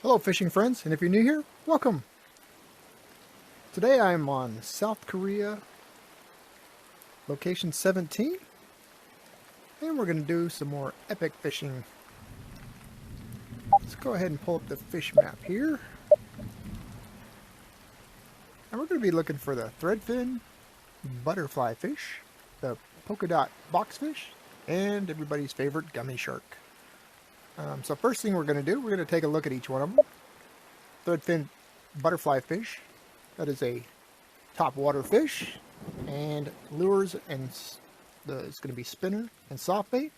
Hello fishing friends, and if you're new here, welcome! Today I am on South Korea, location 17, and we're going to do some more epic fishing. Let's go ahead and pull up the fish map here. And we're going to be looking for the Threadfin Butterflyfish, the Polka Dot Boxfish, and everybody's favorite Gummy Shark. So first thing we're going to do, we're going to take a look at each one of them. Threadfin Butterflyfish, that is a topwater fish, and lures, and it's going to be spinner and soft bait.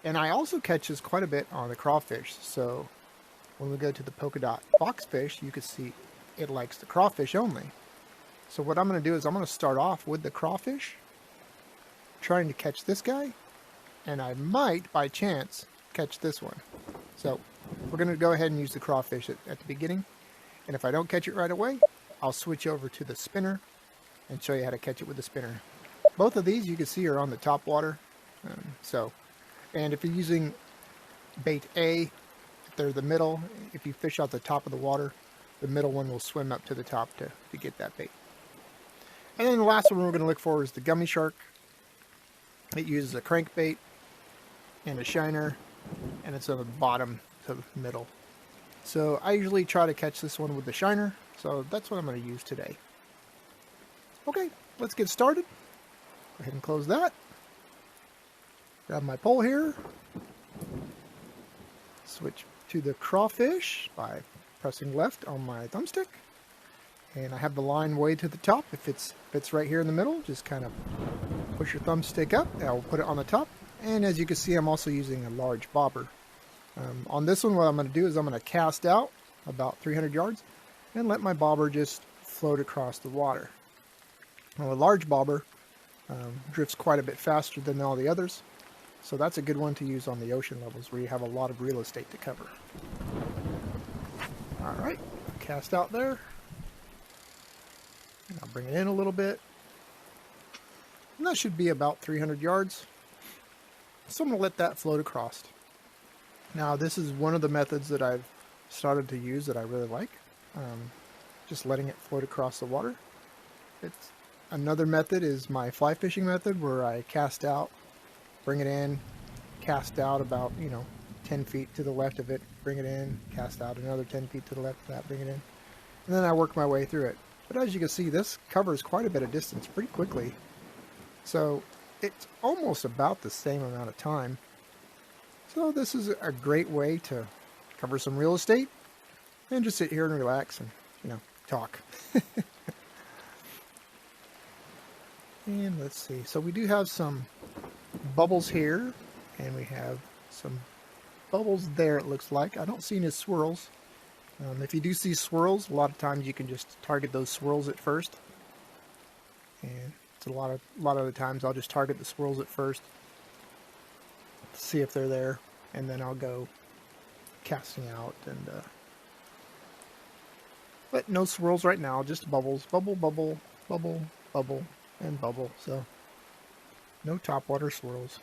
And I also catch this quite a bit on the crawfish, so when we go to the Polka Dot Boxfish, you can see it likes the crawfish only. So what I'm going to do is I'm going to start off with the crawfish, trying to catch this guy, and I might, by chance, catch this one. So we're going to go ahead and use the crawfish at the beginning, and if I don't catch it right away, I'll switch over to the spinner and show you how to catch it with the spinner. Both of these you can see are on the top water, and if you're using bait A, if they're the middle, if you fish out the top of the water, the middle one will swim up to the top to get that bait. And then the last one we're going to look for is the Gummy Shark. It uses a crankbait and a shiner, and it's on the bottom to the middle. So I usually try to catch this one with the shiner, so that's what I'm going to use today. Okay, let's get started. Go ahead and close that. Grab my pole here. Switch to the crawfish by pressing left on my thumbstick. And I have the line way to the top. If it's right here in the middle, just kind of push your thumbstick up, and I'll put it on the top. And as you can see, I'm also using a large bobber. On this one, what I'm going to do is I'm going to cast out about 300 yards and let my bobber just float across the water. Now, a large bobber drifts quite a bit faster than all the others, so that's a good one to use on the ocean levels where you have a lot of real estate to cover. Alright, cast out there. And I'll bring it in a little bit. And that should be about 300 yards. So I'm going to let that float across. Now this is one of the methods that I've started to use that I really like. Just letting it float across the water. Another method is my fly fishing method, where I cast out, bring it in, cast out about 10 feet to the left of it, bring it in, cast out another 10 feet to the left of that, bring it in. And then I work my way through it. But as you can see, this covers quite a bit of distance pretty quickly. So it's almost about the same amount of time. So this is a great way to cover some real estate and just sit here and relax and, talk. And let's see. So we do have some bubbles here, and we have some bubbles there, it looks like. I don't see any swirls. If you do see swirls, a lot of times you can just target those swirls at first. And a lot of the times I'll just target the swirls at first, see if they're there, and then I'll go casting out. And but no swirls right now, just bubbles, bubble, bubble, bubble, bubble, and bubble. So no topwater swirls.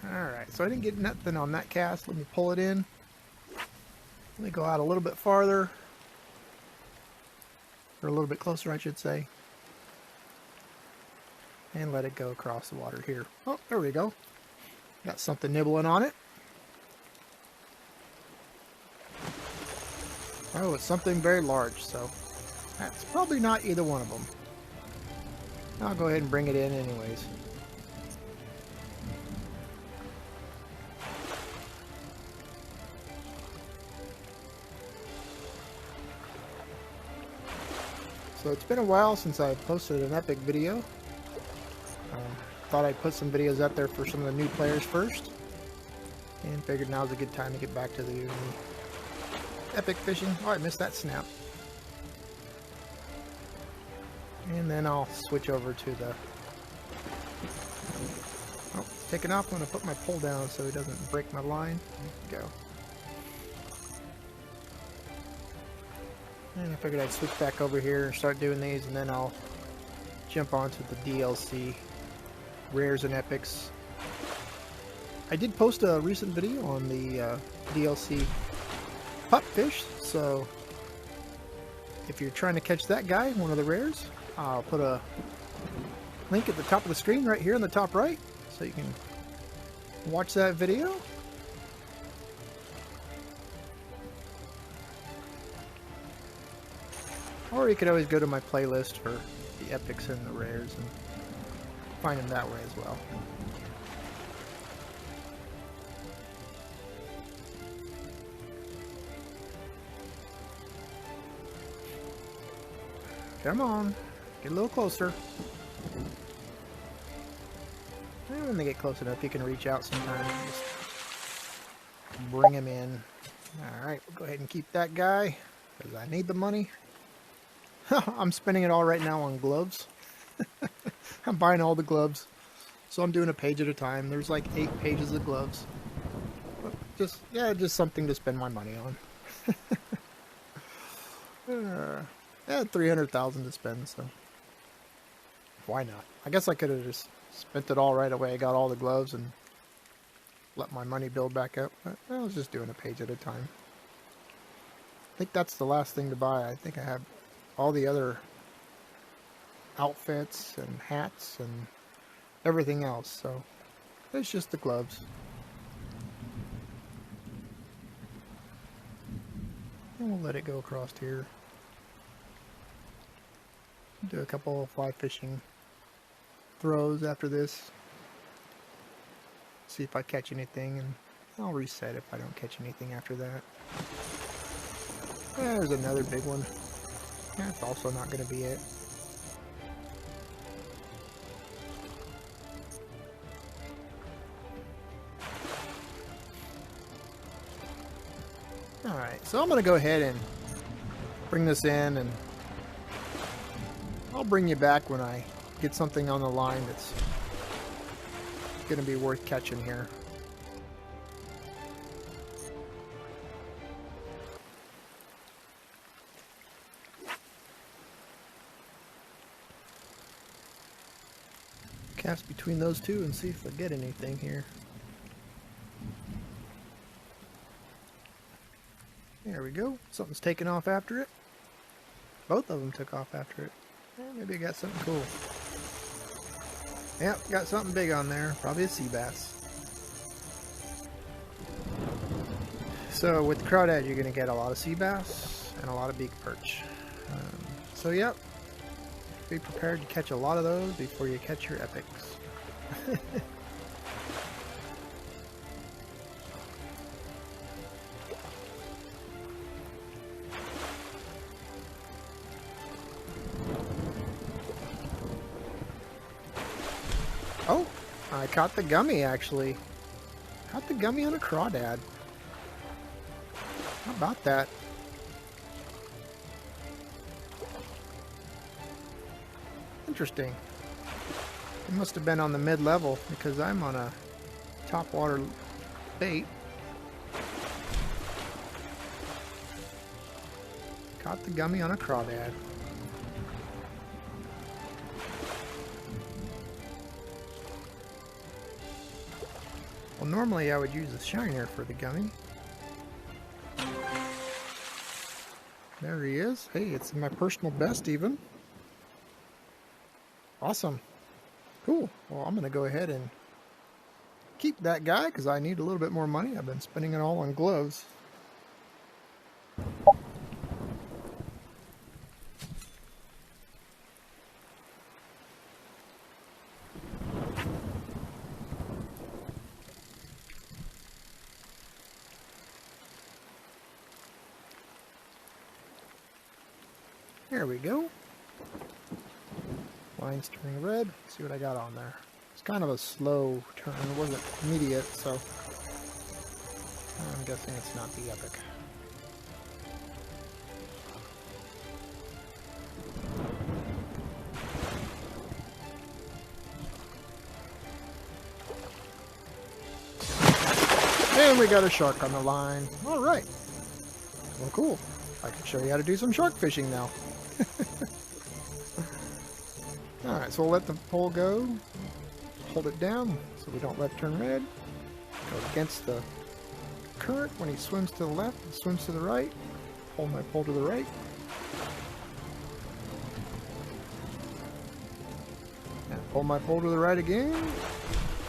Alright, so I didn't get nothing on that cast. Let me pull it in. Let me go out a little bit farther. Or a little bit closer, I should say. And let it go across the water here. Oh, there we go. Got something nibbling on it. Oh, it's something very large, so that's probably not either one of them. I'll go ahead and bring it in anyways. So it's been a while since I posted an epic video. Thought I'd put some videos out there for some of the new players first, and figured now's a good time to get back to the epic fishing. Oh, I missed that snap. And then I'll switch over to the... Oh, taking off. I'm going to put my pole down so it doesn't break my line. There we go. And I figured I'd switch back over here and start doing these, and then I'll jump onto the DLC rares and epics I did post a recent video on the DLC pupfish, so if you're trying to catch that guy, one of the rares, I'll put a link at the top of the screen right here in the top right, so you can watch that video. Or you could always go to my playlist for the epics and the rares and find them that way as well. Come on, get a little closer. And when they get close enough, you can reach out sometimes and just bring him in. Alright, we'll go ahead and keep that guy, because I need the money. I'm spending it all right now on gloves. I'm buying all the gloves. So I'm doing a page at a time. There's like 8 pages of gloves. But just something to spend my money on. I had 300,000 to spend, so why not? I guess I could have just spent it all right away, got all the gloves, and let my money build back up. But I was just doing a page at a time. I think that's the last thing to buy. I think I have all the other outfits and hats and everything else, so it's just the gloves. And we'll let it go across here. Do a couple of fly fishing throws after this. See if I catch anything, and I'll reset if I don't catch anything after that. There's another big one. That's also not going to be it. Alright, so I'm going to go ahead and bring this in, and I'll bring you back when I get something on the line that's going to be worth catching here. Cast between those two and see if I get anything here. There we go. Something's taking off after it. Both of them took off after it. Maybe I got something cool. Yep, got something big on there. Probably a sea bass. So with the crawdad, you're going to get a lot of sea bass and a lot of beak perch. So yep, be prepared to catch a lot of those before you catch your epics. Oh, I caught the gummy actually. Caught the gummy on a crawdad. How about that? Interesting. It must have been on the mid-level because I'm on a topwater bait. Caught the gummy on a crawdad. Well, normally I would use a shiner for the gummy. There he is. Hey, it's my personal best even. Awesome. Cool. Well, I'm going to go ahead and keep that guy because I need a little bit more money. I've been spending it all on gloves. There we go. Line's turning red. Let's see what I got on there. It's kind of a slow turn. It wasn't immediate, so I'm guessing it's not the epic. And we got a shark on the line. All right. Well, cool. I can show you how to do some shark fishing now. Alright, so we'll let the pole go, hold it down so we don't let it turn red. Go against the current when he swims to the left and swims to the right. Hold my pole to the right. And pull my pole to the right again.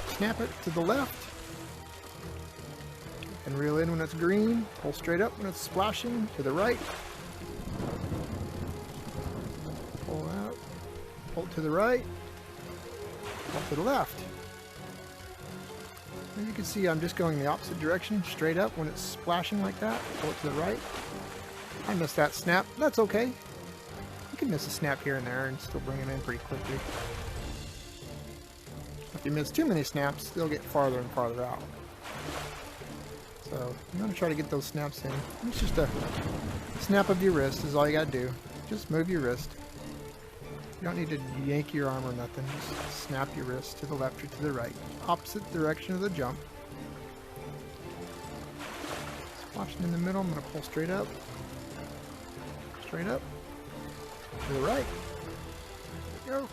Snap it to the left. And reel in when it's green. Pull straight up when it's splashing to the right. Pull out. Pull to the right. Pull to the left. As you can see, I'm just going the opposite direction, straight up when it's splashing like that. Pull it to the right. I missed that snap. That's okay. You can miss a snap here and there and still bring them in pretty quickly. If you miss too many snaps, they'll get farther and farther out. So I'm going to try to get those snaps in. It's just a snap of your wrist is all you got to do. Just move your wrist. You don't need to yank your arm or nothing. Just snap your wrist to the left or to the right. Opposite direction of the jump. Splashing in the middle, I'm going to pull straight up. Straight up. To the right. There we go.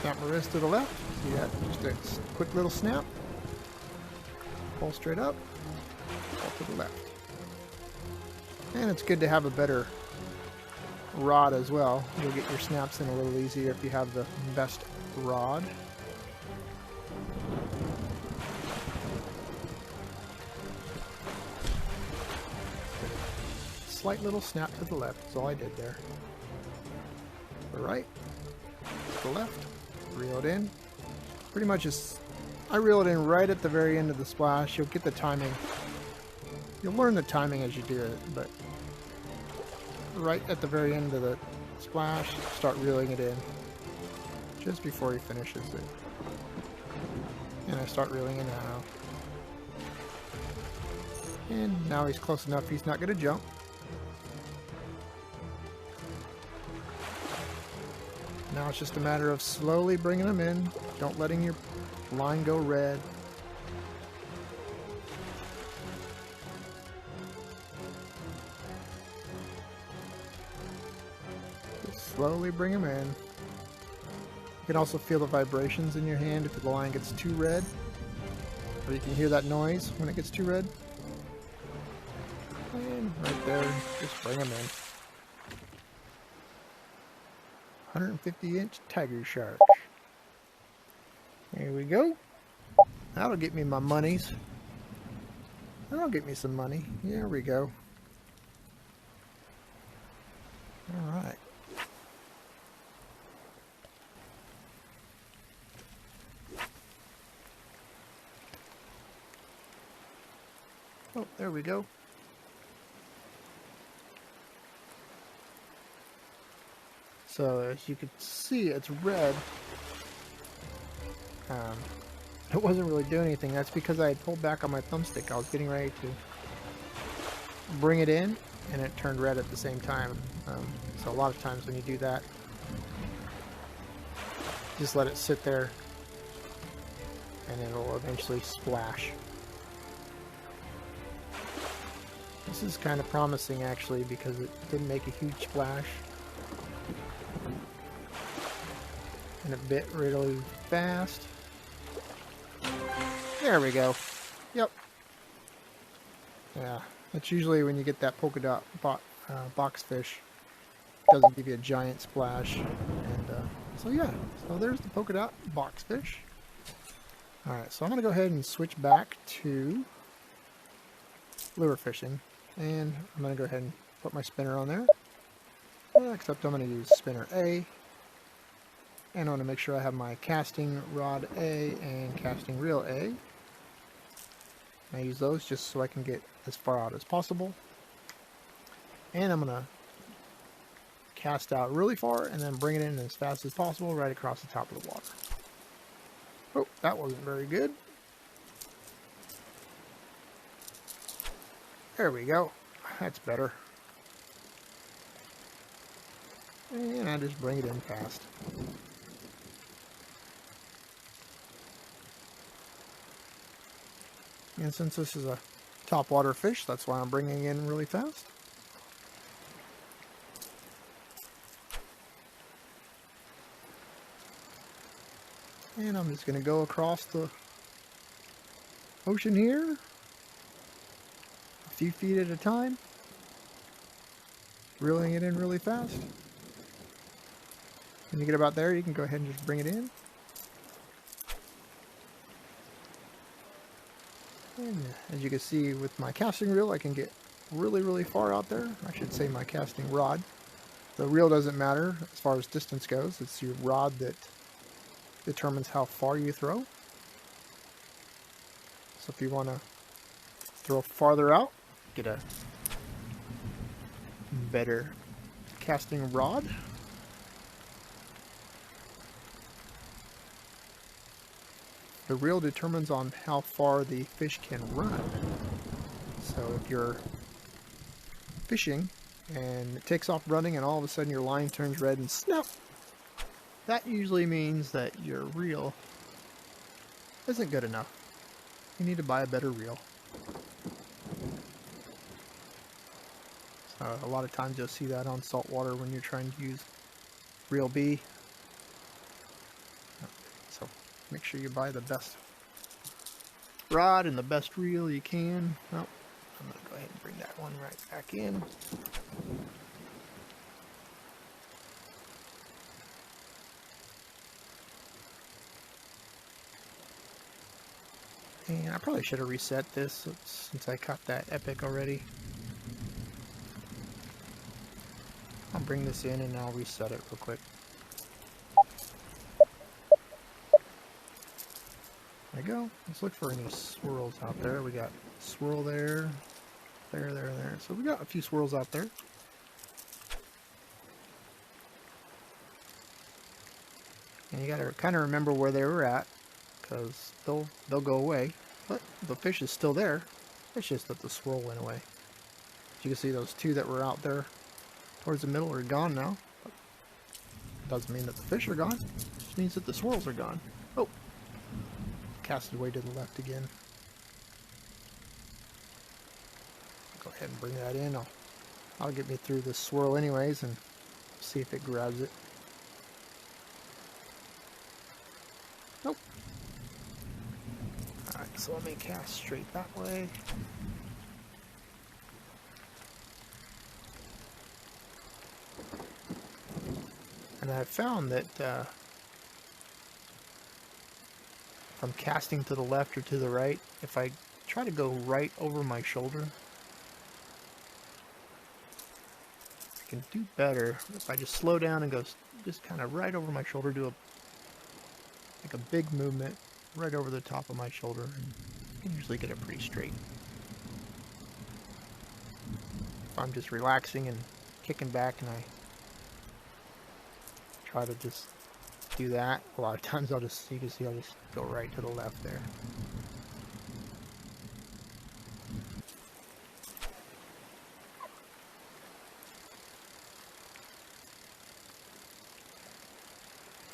Snap my wrist to the left. See that? Just a quick little snap. Pull straight up. Pull to the left. And it's good to have a better rod as well. You'll get your snaps in a little easier if you have the best rod. Slight little snap to the left is all I did there. To the right, to the left, reel it in. Pretty much just, I reel it in right at the very end of the splash. You'll get the timing. You'll learn the timing as you do it, but right at the very end of the splash, start reeling it in just before he finishes it. And I start reeling it now. And now he's close enough, he's not going to jump. Now it's just a matter of slowly bringing them in. Don't letting your line go red. Just slowly bring them in. You can also feel the vibrations in your hand if the line gets too red. Or you can hear that noise when it gets too red. And right there, just bring them in. 150-inch tiger shark. Here we go. That'll get me my monies. That'll get me some money. There we go. Alright. Oh, there we go. So as you can see, it's red. It wasn't really doing anything. That's because I had pulled back on my thumbstick. I was getting ready to bring it in, and it turned red at the same time. So a lot of times when you do that, just let it sit there, and it'll eventually splash. This is kind of promising actually, because it didn't make a huge splash. And it bit really fast. There we go. Yep. Yeah, that's usually when you get that polka dot boxfish. It doesn't give you a giant splash. And so yeah, so there's the polka dot boxfish. Alright, so I'm going to go ahead and switch back to lure fishing. And I'm going to go ahead and put my spinner on there. Except I'm going to use spinner A. And I want to make sure I have my casting rod A and casting reel A. I use those just so I can get as far out as possible. And I'm going to cast out really far and then bring it in as fast as possible right across the top of the water. Oh, that wasn't very good. There we go. That's better. And I just bring it in fast. And since this is a topwater fish, that's why I'm bringing it in really fast. And I'm just going to go across the ocean here, a few feet at a time, reeling it in really fast. When you get about there, you can go ahead and just bring it in. And as you can see with my casting reel, I can get really far out there. I should say my casting rod. The reel doesn't matter as far as distance goes. It's your rod that determines how far you throw. So if you want to throw farther out, get a better casting rod. The reel determines on how far the fish can run. So if you're fishing and it takes off running and all of a sudden your line turns red and snap, that usually means that your reel isn't good enough. You need to buy a better reel. So a lot of times you'll see that on saltwater when you're trying to use reel B. So make sure you buy the best rod and the best reel you can. Oh, I'm going to go ahead and bring that one right back in. And I probably should have reset this since I caught that epic already. I'll bring this in and I'll reset it real quick. There we go. Let's look for any swirls out there. We got swirl there, there. So we got a few swirls out there. And you gotta kind of remember where they were at, because they'll go away. But the fish is still there. It's just that the swirl went away. As you can see, those two that were out there towards the middle are gone now. But doesn't mean that the fish are gone. It just means that the swirls are gone. Oh, casted way to the left again. Go ahead and bring that in. I'll get me through this swirl anyways and see if it grabs it. Nope. Alright, so let me cast straight that way. And I've found that from casting to the left or to the right, if I try to go right over my shoulder, I can do better if I just slow down and go just kind of right over my shoulder, do like a big movement right over the top of my shoulder, and I can usually get it pretty straight. If I'm just relaxing and kicking back and I try to just do that, a lot of times you can see I'll just go right to the left there.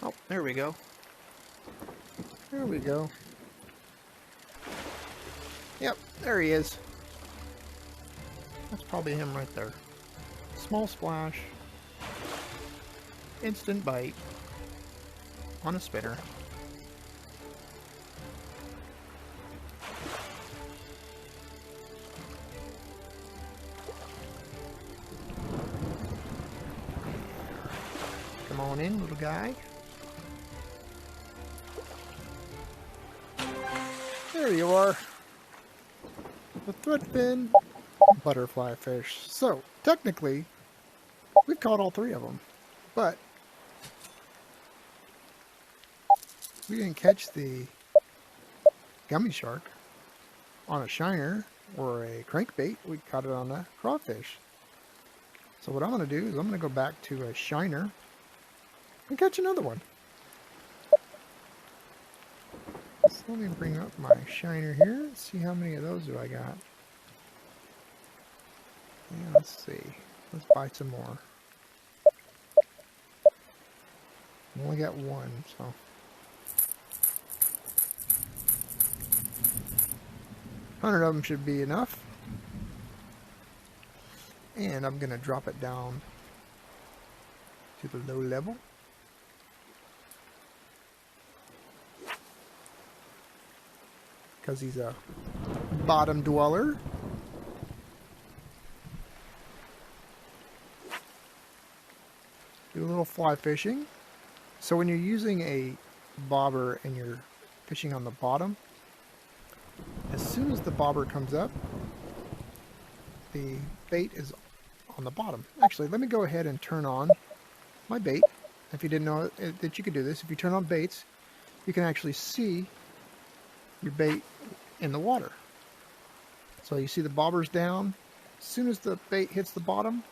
Oh, there we go. There we go. Yep, there he is. That's probably him right there. Small splash. Instant bite. On a spinner. Come on in, little guy. There you are. The Threadfin Butterflyfish. So, technically, we've caught all three of them. But we didn't catch the Gummy Shark on a shiner or a crankbait. We caught it on a crawfish. So what I'm going to do is I'm going to go back to a shiner and catch another one. So let me bring up my shiner here. Let's see how many of those do I got. Yeah, let's see. Let's buy some more. I only got one, so. $100 of them should be enough. And I'm going to drop it down to the low level. because he's a bottom dweller. Do a little fly fishing. So when you're using a bobber and you're fishing on the bottom, as soon as the bobber comes up, the bait is on the bottom. Actually, let me go ahead and turn on my bait. If you didn't know that you could do this, if you turn on baits, you can actually see your bait in the water. So you see the bobber's down. As soon as the bait hits the bottom,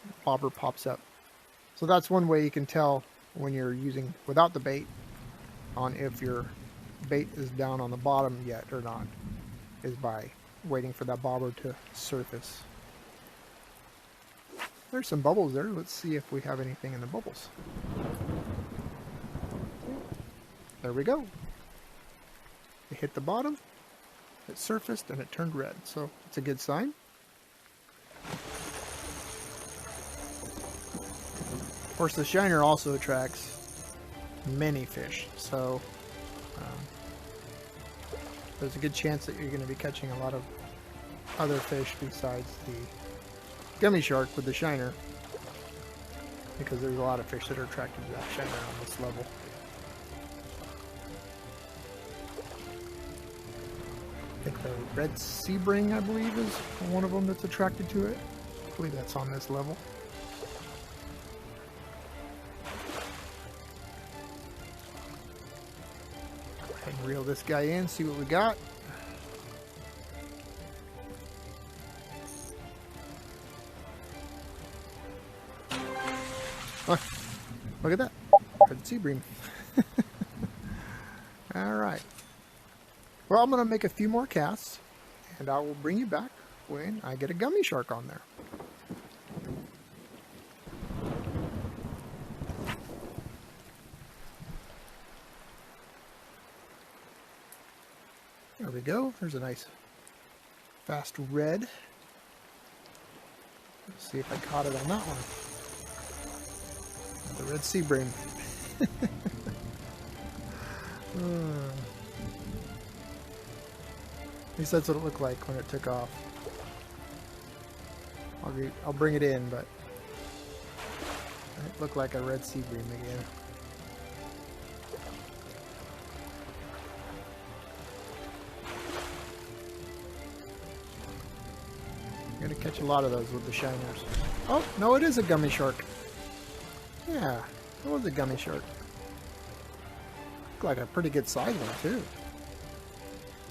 the bobber pops up. So that's one way you can tell when you're using without the bait on if your bait is down on the bottom yet or not, is by waiting for that bobber to surface. There's some bubbles there. Let's see if we have anything in the bubbles. There we go. It hit the bottom, it surfaced, and it turned red. So it's a good sign. Of course, the shiner also attracts many fish. So there's a good chance that you're going to be catching a lot of other fish besides the gummy shark with the shiner, because there's a lot of fish that are attracted to that shiner on this level. I think the red sea bring, I believe, is one of them that's attracted to it. I believe that's on this level. Go ahead and reel this guy in, see what we got. Oh, look at that. Red sea bream. Alright. Well, I'm going to make a few more casts, and I will bring you back when I get a gummy shark on there. There we go. There's a nice fast red. Let's see if I caught it on that one. The red sea bream. At least that's what it looked like when it took off. I'll bring it in, but it looked like a red sea bream again. You're gonna catch a lot of those with the shiners. Oh, no, it is a gummy shark. Yeah, it was a gummy shark. Looked like a pretty good size one too.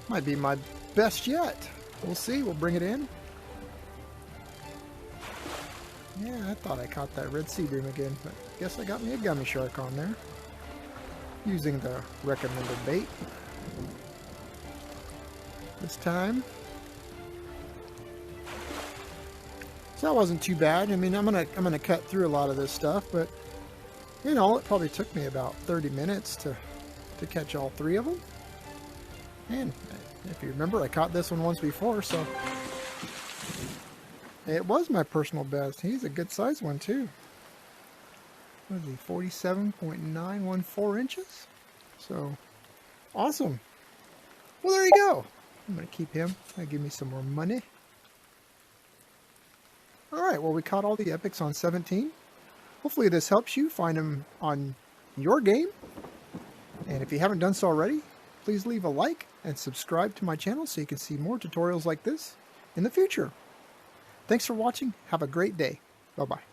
Might be my best yet. We'll see. We'll bring it in. Yeah, I thought I caught that red sea bream again, but guess I got me a gummy shark on there. Using the recommended bait. This time. So that wasn't too bad. I mean, I'm gonna cut through a lot of this stuff, but you know, it probably took me about 30 minutes to catch all three of them. And if you remember, I caught this one once before, so it was my personal best. He's a good size one too. What is he, 47.914 inches? So, awesome. Well, there you go. I'm going to keep him. That'll give me some more money. Alright, well, we caught all the epics on 17. Hopefully this helps you find them on your game. And if you haven't done so already, please leave a like and subscribe to my channel so you can see more tutorials like this in the future. Thanks for watching. Have a great day. Bye-bye.